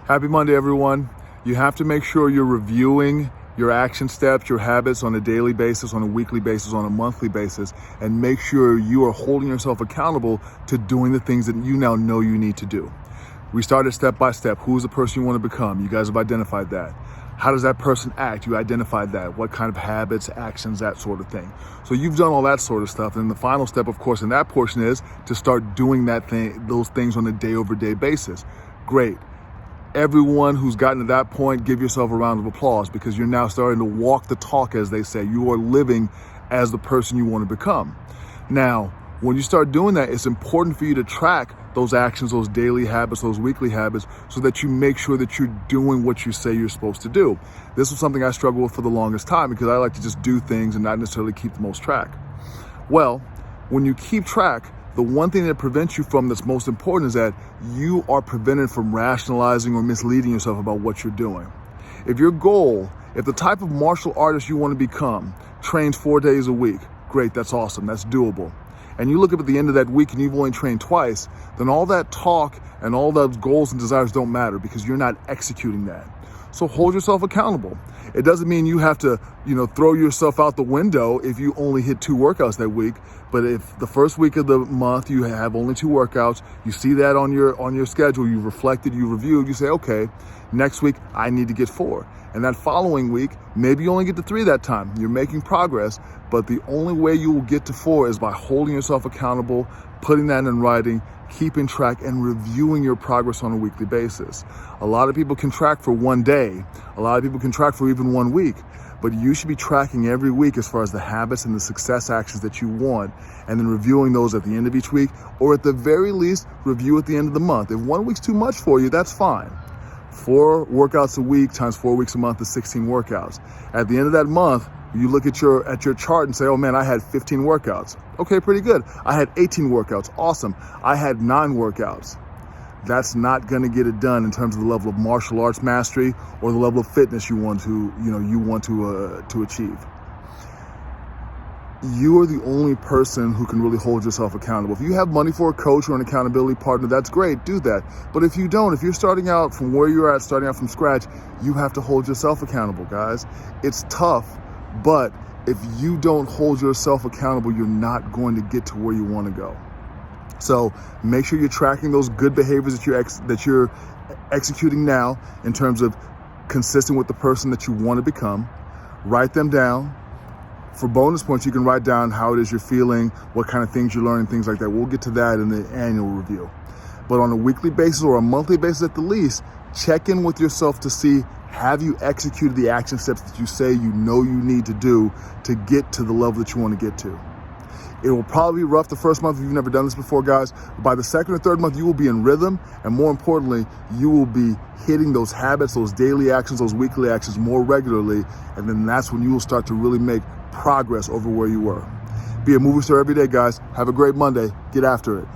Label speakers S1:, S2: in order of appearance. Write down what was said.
S1: Happy Monday, everyone. You have to make sure you're reviewing your action steps, your habits on a daily basis, on a weekly basis, on a monthly basis, and make sure you are holding yourself accountable to doing the things that you now know you need to do. We started step by step. Who's the person you want to become? You guys have identified that. How does that person act? You identified that. What kind of habits, actions, that sort of thing. So you've done all that sort of stuff. And the final step, of course, in that portion is to start doing those things on a day-over-day basis. Great. Everyone who's gotten to that point, give yourself a round of applause, because you're now starting to walk the talk, as they say. You are living as the person you want to become. Now, when you start doing that, it's important for you to track those actions, those daily habits, those weekly habits, so that you make sure that you're doing what you say you're supposed to do. This was something I struggled with for the longest time, because I like to just do things and not necessarily keep the most track. Well, when you keep track, the one thing that prevents you from that's most important is that you are prevented from rationalizing or misleading yourself about what you're doing. If your goal, if the type of martial artist you want to become trains 4 days a week, great, that's awesome, that's doable. And you look up at the end of that week and you've only trained twice, then all that talk and all those goals and desires don't matter, because you're not executing that. So hold yourself accountable. It doesn't mean you have to, throw yourself out the window if you only hit 2 workouts that week. But if the first week of the month you have only 2 workouts, you see that on your schedule, you reflected, you reviewed, you say, okay, next week I need to get 4. And that following week, maybe you only get to 3 that time. You're making progress, but the only way you will get to 4 is by holding yourself accountable, putting that in writing, keeping track, and reviewing your progress on a weekly basis. A lot of people can track for 1 day. A lot of people can track for even 1 week. But you should be tracking every week as far as the habits and the success actions that you want, and then reviewing those at the end of each week, or at the very least, review at the end of the month. If 1 week's too much for you, that's fine. 4 workouts a week times 4 weeks a month is 16 workouts. At the end of that month, you look at your chart and say, oh man, I had 15 workouts. Okay, pretty good. I had 18 workouts. Awesome. I had 9 workouts. That's not going to get it done in terms of the level of martial arts mastery or the level of fitness you want to achieve. You are the only person who can really hold yourself accountable. If you have money for a coach or an accountability partner, that's great, do that. But if you don't, if you're starting out from where you're at, starting out from scratch, you have to hold yourself accountable, guys. It's tough, but if you don't hold yourself accountable, you're not going to get to where you want to go. So make sure you're tracking those good behaviors that you're executing now, in terms of consistent with the person that you want to become. Write them down. For bonus points, you can write down how it is you're feeling, what kind of things you're learning, things like that. We'll get to that in the annual review. But on a weekly basis or a monthly basis at the least, check in with yourself to see, have you executed the action steps that you say you know you need to do to get to the level that you want to get to. It will probably be rough the first month if you've never done this before, guys. By the second or third month, you will be in rhythm. And more importantly, you will be hitting those habits, those daily actions, those weekly actions more regularly. And then that's when you will start to really make progress over where you were. Be a movie star every day, guys. Have a great Monday. Get after it.